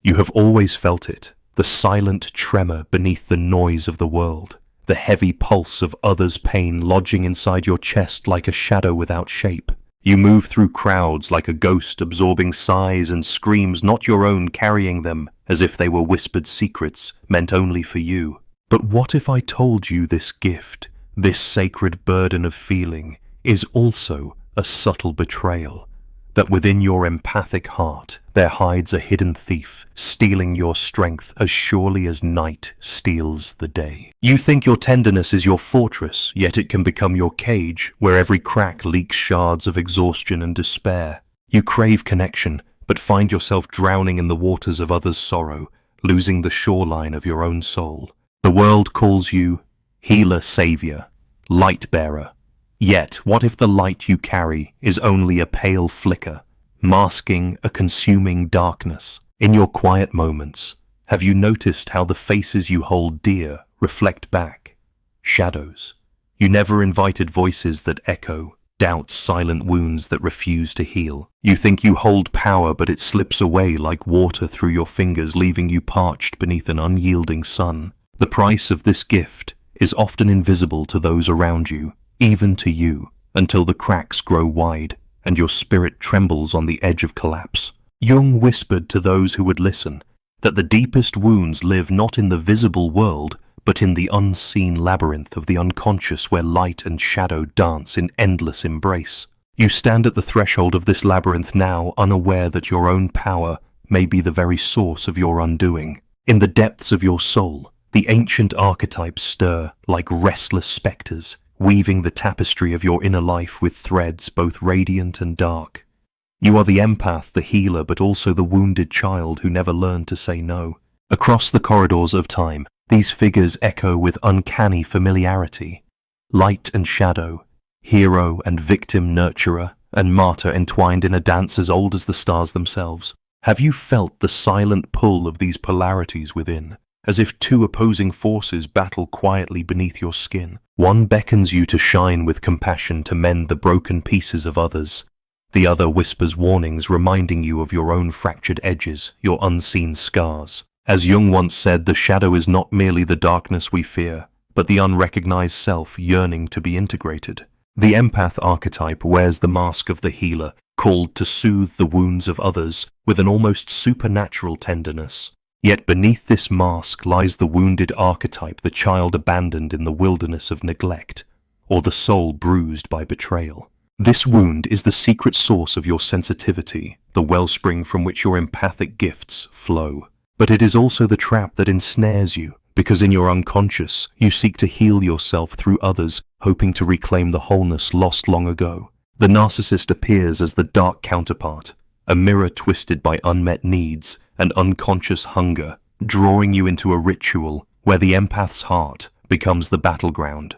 You have always felt it, the silent tremor beneath the noise of the world, the heavy pulse of others' pain lodging inside your chest like a shadow without shape. You move through crowds like a ghost, absorbing sighs and screams not your own, carrying them as if they were whispered secrets meant only for you. But what if I told you this gift, this sacred burden of feeling, is also a subtle betrayal? That within your empathic heart there hides a hidden thief, stealing your strength as surely as night steals the day. You think your tenderness is your fortress, yet it can become your cage, where every crack leaks shards of exhaustion and despair. You crave connection, but find yourself drowning in the waters of others' sorrow, losing the shoreline of your own soul. The world calls you healer, savior, light bearer. Yet, what if the light you carry is only a pale flicker, masking a consuming darkness? In your quiet moments, have you noticed how the faces you hold dear reflect back? Shadows. You never invited voices that echo, doubts, silent wounds that refuse to heal. You think you hold power, but it slips away like water through your fingers, leaving you parched beneath an unyielding sun. The price of this gift is often invisible to those around you, even to you, until the cracks grow wide and your spirit trembles on the edge of collapse. Jung whispered to those who would listen that the deepest wounds live not in the visible world, but in the unseen labyrinth of the unconscious, where light and shadow dance in endless embrace. You stand at the threshold of this labyrinth now, unaware that your own power may be the very source of your undoing. In the depths of your soul, the ancient archetypes stir like restless spectres, weaving the tapestry of your inner life with threads both radiant and dark. You are the empath, the healer, but also the wounded child who never learned to say no. Across the corridors of time, these figures echo with uncanny familiarity. Light and shadow, hero and victim, nurturer and martyr, entwined in a dance as old as the stars themselves. Have you felt the silent pull of these polarities within, as if two opposing forces battle quietly beneath your skin? One beckons you to shine with compassion, to mend the broken pieces of others. The other whispers warnings, reminding you of your own fractured edges, your unseen scars. As Jung once said, the shadow is not merely the darkness we fear, but the unrecognized self yearning to be integrated. The empath archetype wears the mask of the healer, called to soothe the wounds of others with an almost supernatural tenderness. Yet beneath this mask lies the wounded archetype, the child abandoned in the wilderness of neglect, or the soul bruised by betrayal. This wound is the secret source of your sensitivity, the wellspring from which your empathic gifts flow. But it is also the trap that ensnares you, because in your unconscious, you seek to heal yourself through others, hoping to reclaim the wholeness lost long ago. The narcissist appears as the dark counterpart, a mirror twisted by unmet needs and unconscious hunger, drawing you into a ritual where the empath's heart becomes the battleground.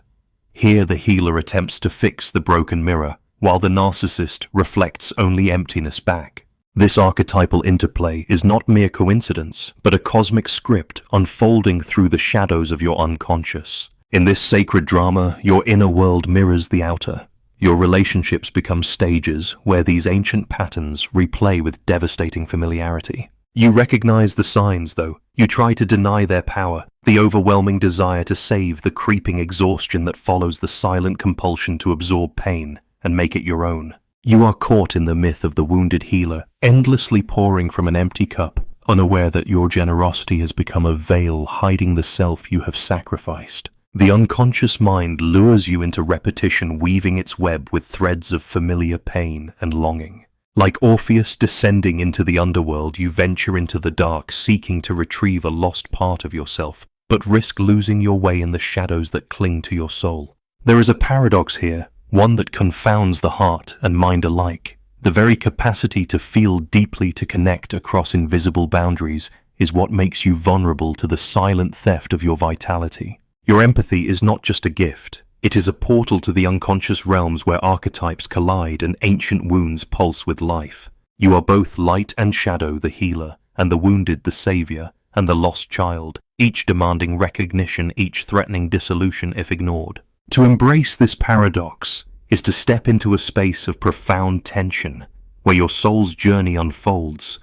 Here the healer attempts to fix the broken mirror, while the narcissist reflects only emptiness back. This archetypal interplay is not mere coincidence, but a cosmic script unfolding through the shadows of your unconscious. In this sacred drama, your inner world mirrors the outer. Your relationships become stages where these ancient patterns replay with devastating familiarity. You recognize the signs, though. You try to deny their power, the overwhelming desire to save, the creeping exhaustion that follows the silent compulsion to absorb pain and make it your own. You are caught in the myth of the wounded healer, endlessly pouring from an empty cup, unaware that your generosity has become a veil hiding the self you have sacrificed. The unconscious mind lures you into repetition, weaving its web with threads of familiar pain and longing. Like Orpheus descending into the underworld, you venture into the dark, seeking to retrieve a lost part of yourself, but risk losing your way in the shadows that cling to your soul. There is a paradox here, one that confounds the heart and mind alike. The very capacity to feel deeply, to connect across invisible boundaries, is what makes you vulnerable to the silent theft of your vitality. Your empathy is not just a gift. It is a portal to the unconscious realms where archetypes collide and ancient wounds pulse with life. You are both light and shadow, the healer, and the wounded, the savior, and the lost child, each demanding recognition, each threatening dissolution if ignored. To embrace this paradox is to step into a space of profound tension, where your soul's journey unfolds,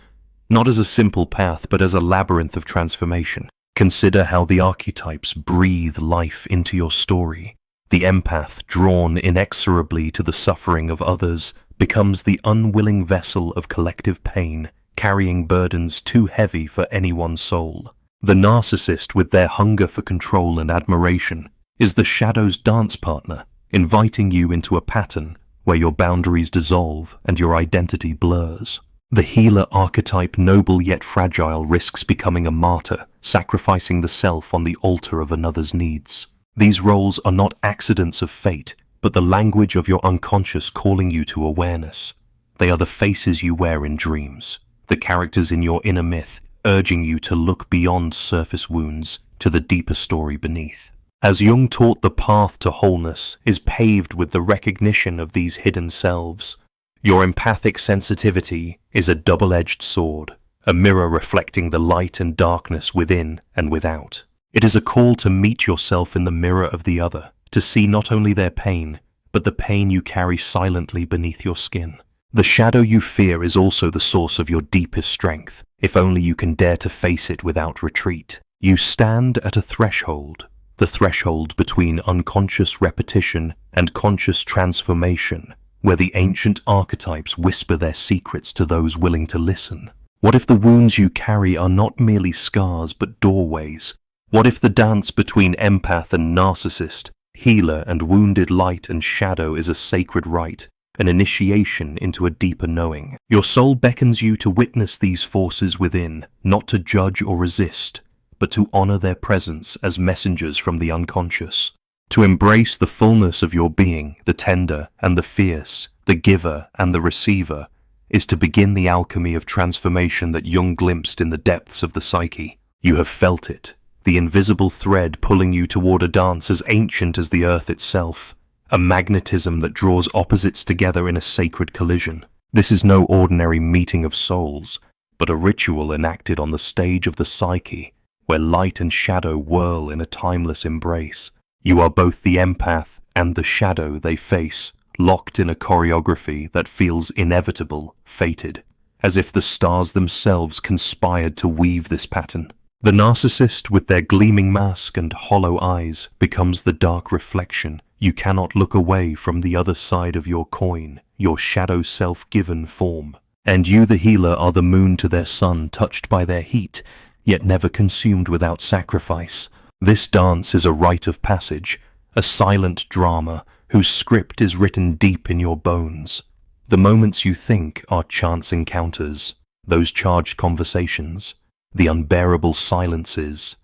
not as a simple path, but as a labyrinth of transformation. Consider how the archetypes breathe life into your story. The empath, drawn inexorably to the suffering of others, becomes the unwilling vessel of collective pain, carrying burdens too heavy for any one soul. The narcissist, with their hunger for control and admiration, is the shadow's dance partner, inviting you into a pattern where your boundaries dissolve and your identity blurs. The healer archetype, noble yet fragile, risks becoming a martyr, sacrificing the self on the altar of another's needs. These roles are not accidents of fate, but the language of your unconscious calling you to awareness. They are the faces you wear in dreams, the characters in your inner myth, urging you to look beyond surface wounds to the deeper story beneath. As Jung taught, the path to wholeness is paved with the recognition of these hidden selves. Your empathic sensitivity is a double-edged sword, a mirror reflecting the light and darkness within and without. It is a call to meet yourself in the mirror of the other, to see not only their pain, but the pain you carry silently beneath your skin. The shadow you fear is also the source of your deepest strength, if only you can dare to face it without retreat. You stand at a threshold, the threshold between unconscious repetition and conscious transformation, where the ancient archetypes whisper their secrets to those willing to listen. What if the wounds you carry are not merely scars but doorways? What if the dance between empath and narcissist, healer and wounded light and shadow is a sacred rite, an initiation into a deeper knowing? Your soul beckons you to witness these forces within, not to judge or resist, but to honor their presence as messengers from the unconscious. To embrace the fullness of your being, the tender and the fierce, the giver and the receiver, is to begin the alchemy of transformation that Jung glimpsed in the depths of the psyche. You have felt it, the invisible thread pulling you toward a dance as ancient as the earth itself, a magnetism that draws opposites together in a sacred collision. This is no ordinary meeting of souls, but a ritual enacted on the stage of the psyche, where light and shadow whirl in a timeless embrace. You are both the empath and the shadow they face, locked in a choreography that feels inevitable, fated, as if the stars themselves conspired to weave this pattern. The narcissist, with their gleaming mask and hollow eyes, becomes the dark reflection. You cannot look away from the other side of your coin, your shadow self-given form. And you, the healer, are the moon to their sun, touched by their heat, yet never consumed without sacrifice. This dance is a rite of passage, a silent drama whose script is written deep in your bones. The moments you think are chance encounters, those charged conversations, the unbearable silences,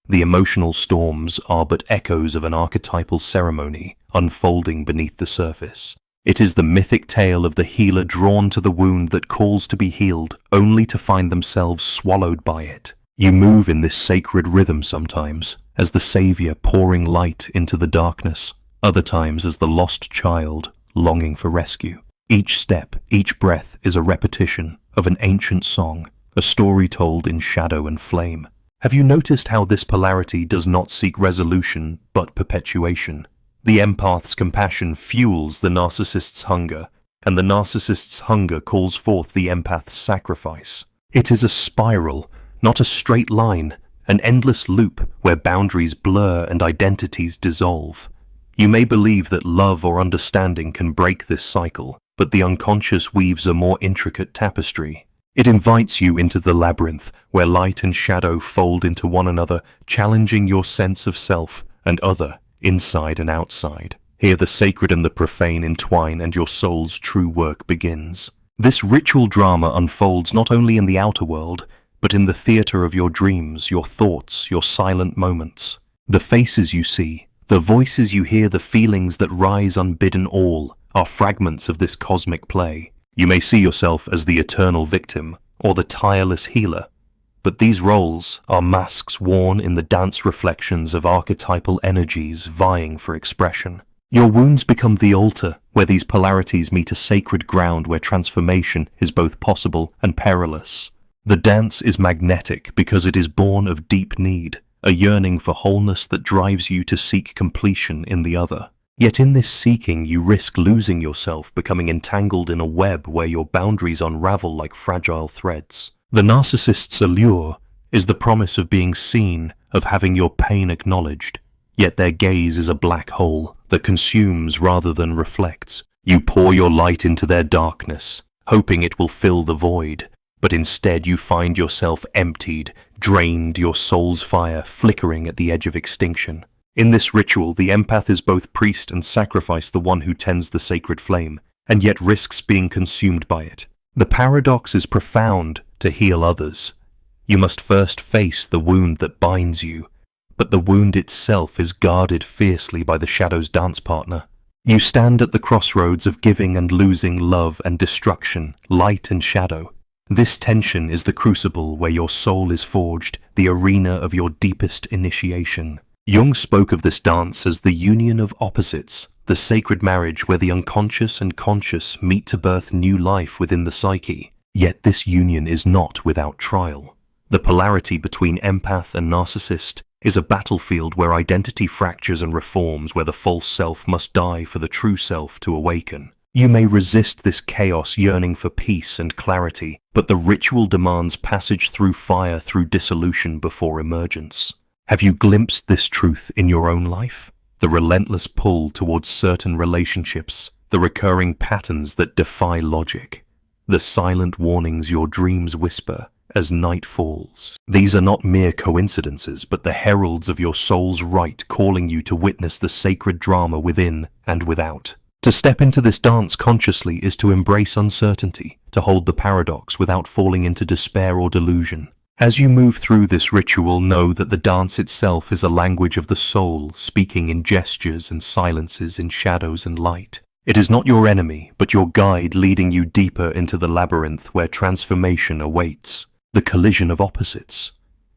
the emotional storms are but echoes of an archetypal ceremony unfolding beneath the surface. It is the mythic tale of the healer drawn to the wound that calls to be healed, only to find themselves swallowed by it. You move in this sacred rhythm sometimes, as the savior pouring light into the darkness, other times as the lost child longing for rescue. Each step, each breath is a repetition of an ancient song, a story told in shadow and flame. Have you noticed how this polarity does not seek resolution, but perpetuation? The empath's compassion fuels the narcissist's hunger, and the narcissist's hunger calls forth the empath's sacrifice. It is a spiral, not a straight line, an endless loop where boundaries blur and identities dissolve. You may believe that love or understanding can break this cycle, but the unconscious weaves a more intricate tapestry. It invites you into the labyrinth where light and shadow fold into one another, challenging your sense of self and other, inside and outside. Here the sacred and the profane entwine, and your soul's true work begins. This ritual drama unfolds not only in the outer world, but in the theater of your dreams, your thoughts, your silent moments. The faces you see, the voices you hear, the feelings that rise unbidden, all are fragments of this cosmic play. You may see yourself as the eternal victim or the tireless healer, but these roles are masks worn in the dance reflections of archetypal energies vying for expression. Your wounds become the altar where these polarities meet, a sacred ground where transformation is both possible and perilous. The dance is magnetic because it is born of deep need, a yearning for wholeness that drives you to seek completion in the other. Yet in this seeking, you risk losing yourself, becoming entangled in a web where your boundaries unravel like fragile threads. The narcissist's allure is the promise of being seen, of having your pain acknowledged, yet their gaze is a black hole that consumes rather than reflects. You pour your light into their darkness, hoping it will fill the void, but instead you find yourself emptied, drained, your soul's fire flickering at the edge of extinction. In this ritual, the empath is both priest and sacrifice, the one who tends the sacred flame, and yet risks being consumed by it. The paradox is profound. To heal others, you must first face the wound that binds you, but the wound itself is guarded fiercely by the shadow's dance partner. You stand at the crossroads of giving and losing, love and destruction, light and shadow. This tension is the crucible where your soul is forged, the arena of your deepest initiation. Jung spoke of this dance as the union of opposites, the sacred marriage where the unconscious and conscious meet to birth new life within the psyche. Yet this union is not without trial. The polarity between empath and narcissist is a battlefield where identity fractures and reforms, where the false self must die for the true self to awaken. You may resist this chaos, yearning for peace and clarity, but the ritual demands passage through fire, through dissolution before emergence. Have you glimpsed this truth in your own life? The relentless pull towards certain relationships, the recurring patterns that defy logic, the silent warnings your dreams whisper as night falls. These are not mere coincidences, but the heralds of your soul's right, calling you to witness the sacred drama within and without. To step into this dance consciously is to embrace uncertainty, to hold the paradox without falling into despair or delusion. As you move through this ritual, know that the dance itself is a language of the soul, speaking in gestures and silences, in shadows and light. It is not your enemy, but your guide, leading you deeper into the labyrinth where transformation awaits. The collision of opposites,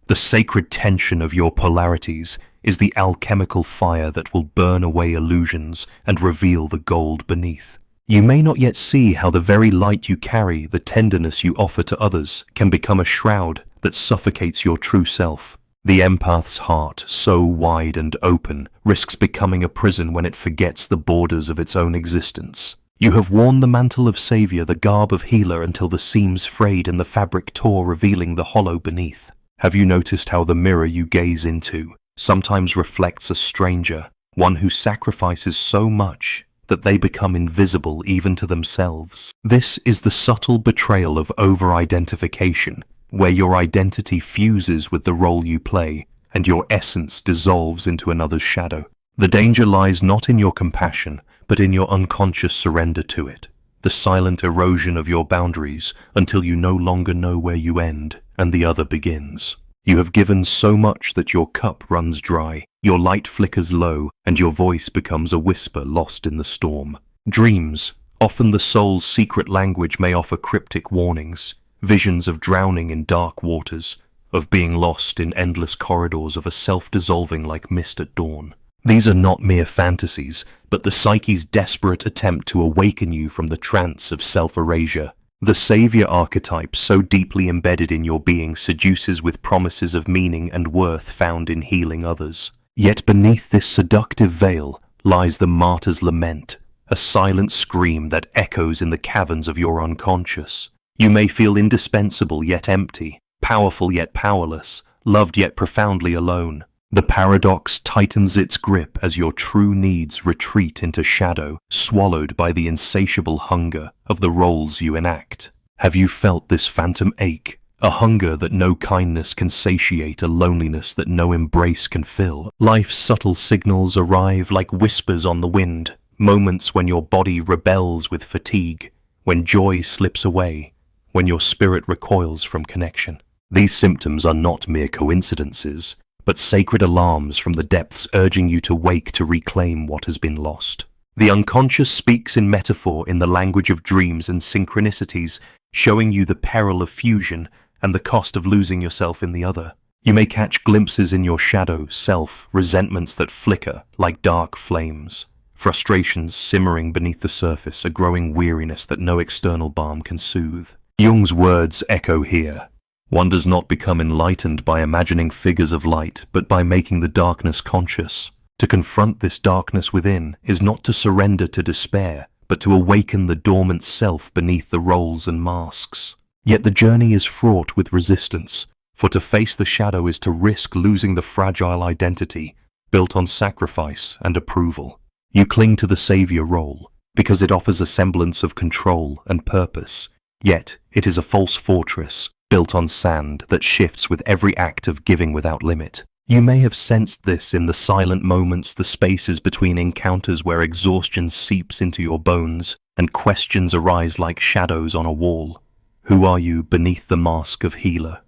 the sacred tension of your polarities, is the alchemical fire that will burn away illusions and reveal the gold beneath. You may not yet see how the very light you carry, the tenderness you offer to others, can become a shroud that suffocates your true self. The empath's heart, so wide and open, risks becoming a prison when it forgets the borders of its own existence. You have worn the mantle of savior, the garb of healer, until the seams frayed and the fabric tore, revealing the hollow beneath. Have you noticed how the mirror you gaze into sometimes reflects a stranger, one who sacrifices so much that they become invisible even to themselves? This is the subtle betrayal of over-identification, where your identity fuses with the role you play, and your essence dissolves into another's shadow. The danger lies not in your compassion, but in your unconscious surrender to it, the silent erosion of your boundaries until you no longer know where you end and the other begins. You have given so much that your cup runs dry, your light flickers low, and your voice becomes a whisper lost in the storm. Dreams, often the soul's secret language, may offer cryptic warnings, visions of drowning in dark waters, of being lost in endless corridors, of a self dissolving like mist at dawn. These are not mere fantasies, but the psyche's desperate attempt to awaken you from the trance of self-erasure. The savior archetype, so deeply embedded in your being, seduces with promises of meaning and worth found in healing others. Yet beneath this seductive veil lies the martyr's lament, a silent scream that echoes in the caverns of your unconscious. You may feel indispensable yet empty, powerful yet powerless, loved yet profoundly alone. The paradox tightens its grip as your true needs retreat into shadow, swallowed by the insatiable hunger of the roles you enact. Have you felt this phantom ache? A hunger that no kindness can satiate, a loneliness that no embrace can fill. Life's subtle signals arrive like whispers on the wind, moments when your body rebels with fatigue, when joy slips away, when your spirit recoils from connection. These symptoms are not mere coincidences, but sacred alarms from the depths urging you to wake to reclaim what has been lost. The unconscious speaks in metaphor, in the language of dreams and synchronicities, showing you the peril of fusion and the cost of losing yourself in the other. You may catch glimpses in your shadow self, resentments that flicker like dark flames, frustrations simmering beneath the surface, a growing weariness that no external balm can soothe. Jung's words echo here. One does not become enlightened by imagining figures of light, but by making the darkness conscious. To confront this darkness within is not to surrender to despair, but to awaken the dormant self beneath the roles and masks. Yet the journey is fraught with resistance, for to face the shadow is to risk losing the fragile identity built on sacrifice and approval. You cling to the savior role because it offers a semblance of control and purpose, yet it is a false fortress built on sand that shifts with every act of giving without limit. You may have sensed this in the silent moments, the spaces between encounters where exhaustion seeps into your bones and questions arise like shadows on a wall. Who are you beneath the mask of healer?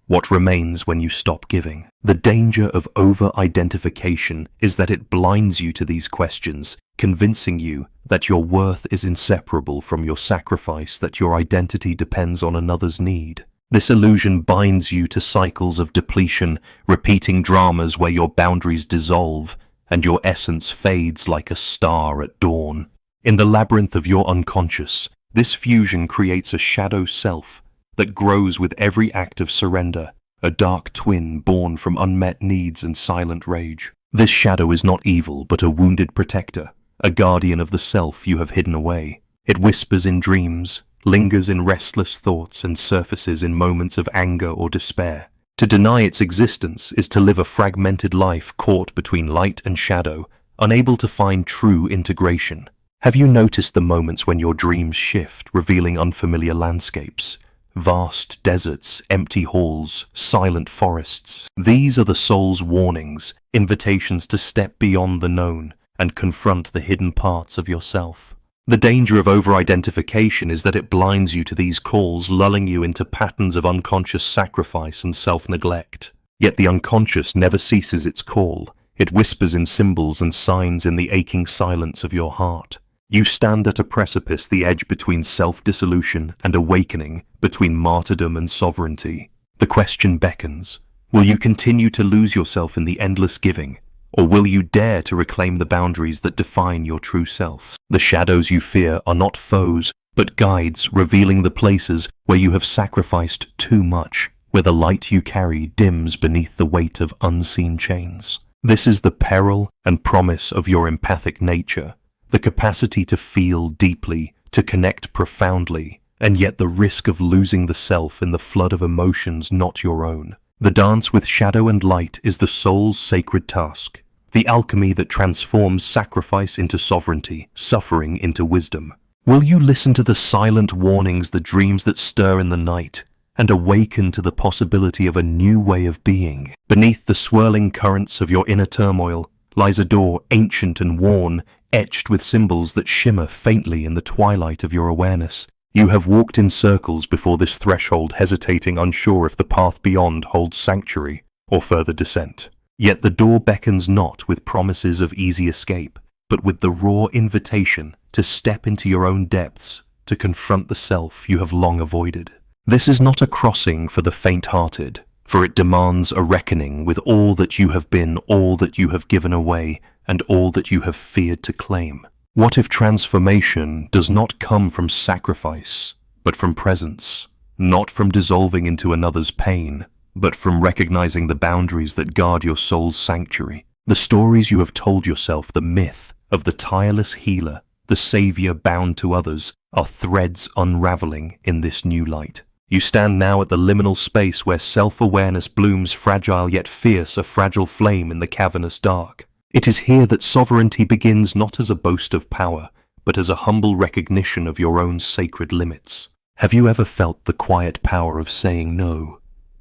What remains when you stop giving? The danger of over-identification is that it blinds you to these questions, convincing you that your worth is inseparable from your sacrifice, that your identity depends on another's need. This illusion binds you to cycles of depletion, repeating dramas where your boundaries dissolve and your essence fades like a star at dawn. In the labyrinth of your unconscious, this fusion creates a shadow self that grows with every act of surrender, a dark twin born from unmet needs and silent rage. This shadow is not evil, but a wounded protector, a guardian of the self you have hidden away. It whispers in dreams, lingers in restless thoughts, and surfaces in moments of anger or despair. To deny its existence is to live a fragmented life caught between light and shadow, unable to find true integration. Have you noticed the moments when your dreams shift, revealing unfamiliar landscapes? Vast deserts, empty halls, silent forests. These are the soul's warnings, invitations to step beyond the known and confront the hidden parts of yourself. The danger of over-identification is that it blinds you to these calls, lulling you into patterns of unconscious sacrifice and self-neglect. Yet the unconscious never ceases its call. It whispers in symbols and signs in the aching silence of your heart. You stand at a precipice, the edge between self-dissolution and awakening, between martyrdom and sovereignty. The question beckons: will you continue to lose yourself in the endless giving, or will you dare to reclaim the boundaries that define your true self? The shadows you fear are not foes, but guides, revealing the places where you have sacrificed too much, where the light you carry dims beneath the weight of unseen chains. This is the peril and promise of your empathic nature, the capacity to feel deeply, to connect profoundly, and yet the risk of losing the self in the flood of emotions not your own. The dance with shadow and light is the soul's sacred task, the alchemy that transforms sacrifice into sovereignty, suffering into wisdom. Will you listen to the silent warnings, the dreams that stir in the night, and awaken to the possibility of a new way of being? Beneath the swirling currents of your inner turmoil lies a door, ancient and worn, etched with symbols that shimmer faintly in the twilight of your awareness. You have walked in circles before this threshold, hesitating, unsure if the path beyond holds sanctuary or further descent. Yet the door beckons not with promises of easy escape, but with the raw invitation to step into your own depths, to confront the self you have long avoided. This is not a crossing for the faint-hearted, for it demands a reckoning with all that you have been, all that you have given away, and all that you have feared to claim. What if transformation does not come from sacrifice, but from presence? Not from dissolving into another's pain, but from recognizing the boundaries that guard your soul's sanctuary. The stories you have told yourself, the myth of the tireless healer, the savior bound to others, are threads unraveling in this new light. You stand now at the liminal space where self-awareness blooms, fragile yet fierce, a fragile flame in the cavernous dark. It is here that sovereignty begins, not as a boast of power, but as a humble recognition of your own sacred limits. Have you ever felt the quiet power of saying no?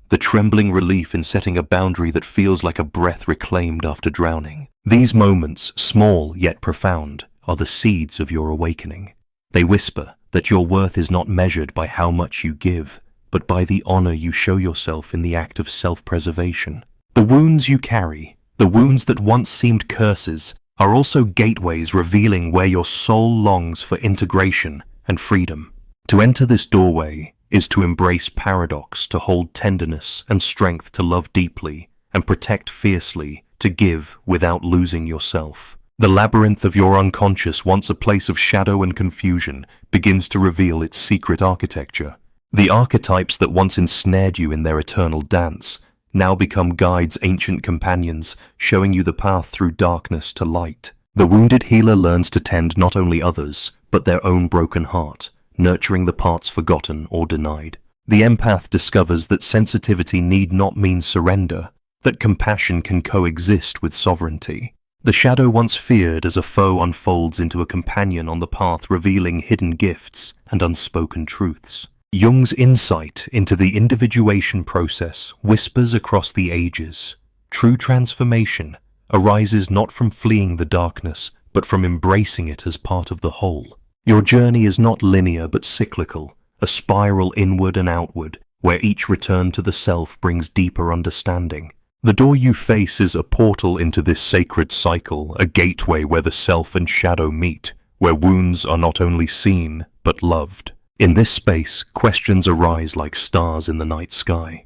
The trembling relief in setting a boundary that feels like a breath reclaimed after drowning? These moments, small yet profound, are the seeds of your awakening. They whisper that your worth is not measured by how much you give, but by the honor you show yourself in the act of self-preservation. The wounds you carry, the wounds that once seemed curses, are also gateways revealing where your soul longs for integration and freedom. To enter this doorway is to embrace paradox, to hold tenderness and strength, to love deeply and protect fiercely, to give without losing yourself. The labyrinth of your unconscious, once a place of shadow and confusion, begins to reveal its secret architecture. The archetypes that once ensnared you in their eternal dance now become guides, ancient companions, showing you the path through darkness to light. The wounded healer learns to tend not only others, but their own broken heart, nurturing the parts forgotten or denied. The empath discovers that sensitivity need not mean surrender, that compassion can coexist with sovereignty. The shadow once feared as a foe unfolds into a companion on the path, revealing hidden gifts and unspoken truths. Jung's insight into the individuation process whispers across the ages. True transformation arises not from fleeing the darkness, but from embracing it as part of the whole. Your journey is not linear but cyclical, a spiral inward and outward, where each return to the self brings deeper understanding. The door you face is a portal into this sacred cycle, a gateway where the self and shadow meet, where wounds are not only seen, but loved. In this space, questions arise like stars in the night sky.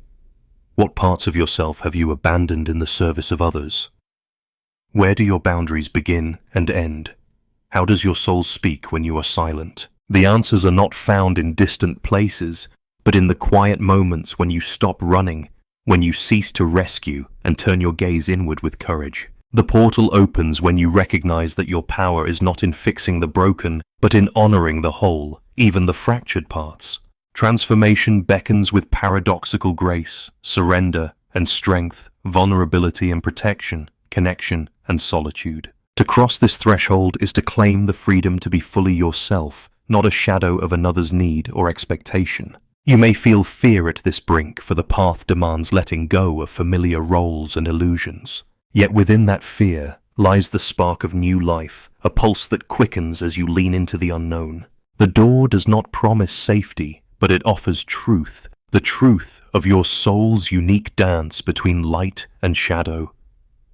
What parts of yourself have you abandoned in the service of others? Where do your boundaries begin and end? How does your soul speak when you are silent? The answers are not found in distant places, but in the quiet moments when you stop running, when you cease to rescue and turn your gaze inward with courage. The portal opens when you recognize that your power is not in fixing the broken, but in honoring the whole, even the fractured parts. Transformation beckons with paradoxical grace, surrender and strength, vulnerability and protection, connection and solitude. To cross this threshold is to claim the freedom to be fully yourself, not a shadow of another's need or expectation. You may feel fear at this brink, for the path demands letting go of familiar roles and illusions. Yet within that fear lies the spark of new life, a pulse that quickens as you lean into the unknown. The door does not promise safety, but it offers truth, the truth of your soul's unique dance between light and shadow,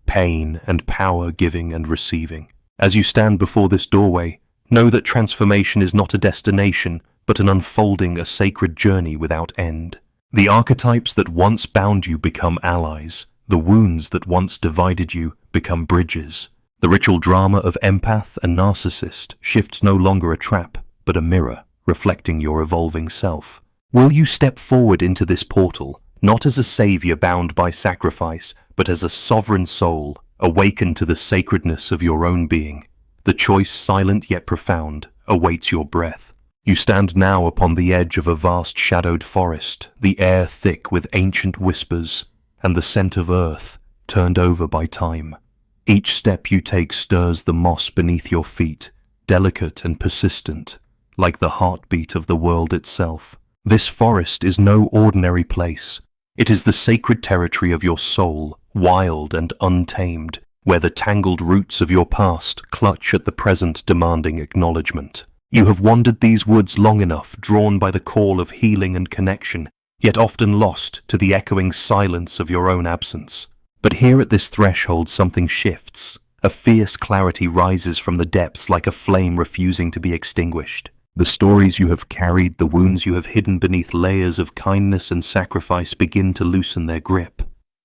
pain and power, giving and receiving. As you stand before this doorway, know that transformation is not a destination, but an unfolding, a sacred journey without end. The archetypes that once bound you become allies. The wounds that once divided you become bridges. The ritual drama of empath and narcissist shifts no longer a trap, but a mirror, reflecting your evolving self. Will you step forward into this portal, not as a savior bound by sacrifice, but as a sovereign soul, awakened to the sacredness of your own being? The choice, silent yet profound, awaits your breath. You stand now upon the edge of a vast shadowed forest, the air thick with ancient whispers, and the scent of earth, turned over by time. Each step you take stirs the moss beneath your feet, delicate and persistent, like the heartbeat of the world itself. This forest is no ordinary place. It is the sacred territory of your soul, wild and untamed, where the tangled roots of your past clutch at the present, demanding acknowledgement. You have wandered these woods long enough, drawn by the call of healing and connection, yet often lost to the echoing silence of your own absence. But here at this threshold something shifts. A fierce clarity rises from the depths like a flame refusing to be extinguished. The stories you have carried, the wounds you have hidden beneath layers of kindness and sacrifice begin to loosen their grip.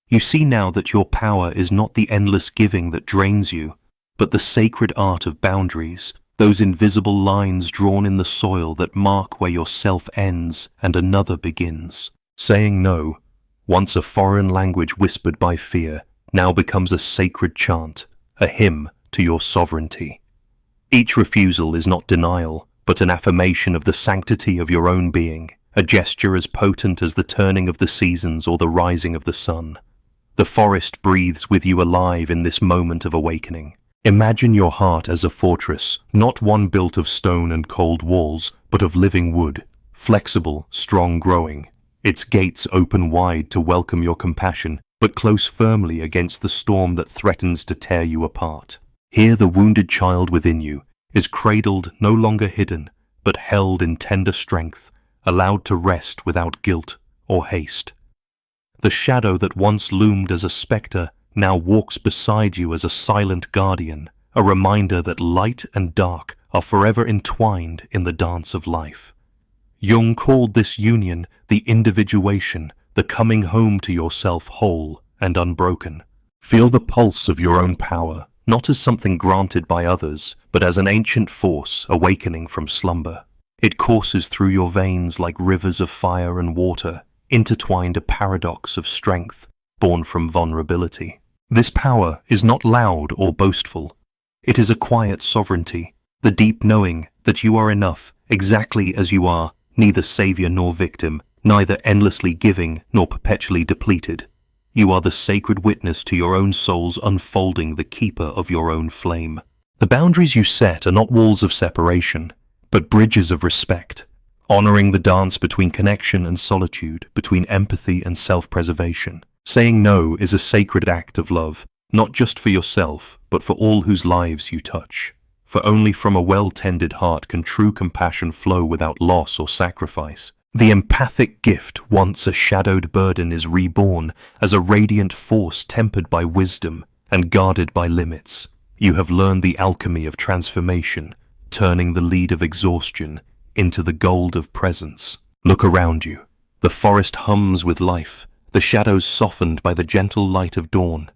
You see now that your power is not the endless giving that drains you, but the sacred art of boundaries, those invisible lines drawn in the soil that mark where your self ends and another begins. Saying no, once a foreign language whispered by fear, now becomes a sacred chant, a hymn to your sovereignty. Each refusal is not denial, but an affirmation of the sanctity of your own being, a gesture as potent as the turning of the seasons or the rising of the sun. The forest breathes with you alive in this moment of awakening. Imagine your heart as a fortress, not one built of stone and cold walls, but of living wood, flexible, strong, growing. Its gates open wide to welcome your compassion, but close firmly against the storm that threatens to tear you apart. Here the wounded child within you is cradled, no longer hidden, but held in tender strength, allowed to rest without guilt or haste. The shadow that once loomed as a spectre now walks beside you as a silent guardian, a reminder that light and dark are forever entwined in the dance of life. Jung called this union the individuation, the coming home to yourself whole and unbroken. Feel the pulse of your own power, not as something granted by others, but as an ancient force awakening from slumber. It courses through your veins like rivers of fire and water, intertwined, a paradox of strength born from vulnerability. This power is not loud or boastful. It is a quiet sovereignty, the deep knowing that you are enough, exactly as you are, neither savior nor victim, neither endlessly giving nor perpetually depleted. You are the sacred witness to your own soul's unfolding, the keeper of your own flame. The boundaries you set are not walls of separation, but bridges of respect, honoring the dance between connection and solitude, between empathy and self-preservation. Saying no is a sacred act of love, not just for yourself, but for all whose lives you touch. For only from a well-tended heart can true compassion flow without loss or sacrifice. The empathic gift, once a shadowed burden, is reborn as a radiant force tempered by wisdom and guarded by limits. You have learned the alchemy of transformation, turning the lead of exhaustion into the gold of presence. Look around you. The forest hums with life, the shadows softened by the gentle light of dawn.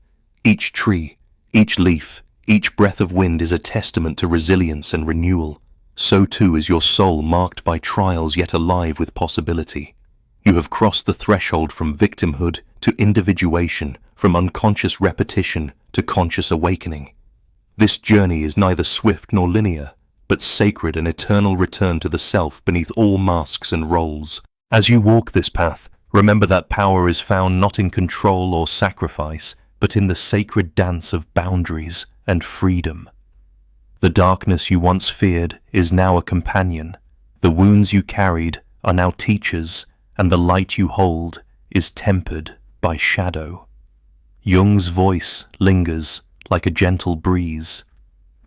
Each tree, each leaf, each breath of wind is a testament to resilience and renewal. So too is your soul, marked by trials yet alive with possibility. You have crossed the threshold from victimhood to individuation, from unconscious repetition to conscious awakening. This journey is neither swift nor linear, but sacred, an eternal return to the self beneath all masks and roles. As you walk this path, remember that power is found not in control or sacrifice, but in the sacred dance of boundaries and freedom. The darkness you once feared is now a companion. The wounds you carried are now teachers, and the light you hold is tempered by shadow. Jung's voice lingers like a gentle breeze.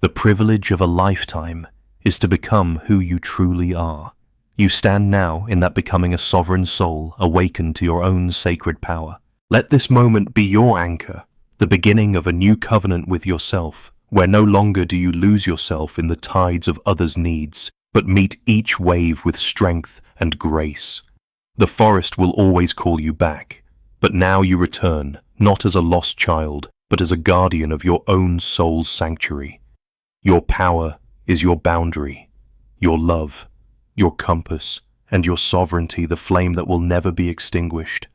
The privilege of a lifetime is to become who you truly are. You stand now in that becoming, a sovereign soul awakened to your own sacred power. Let this moment be your anchor, the beginning of a new covenant with yourself, where no longer do you lose yourself in the tides of others' needs, but meet each wave with strength and grace. The forest will always call you back, but now you return, not as a lost child, but as a guardian of your own soul's sanctuary. Your power is your boundary, your love, your compass, and your sovereignty, the flame that will never be extinguished.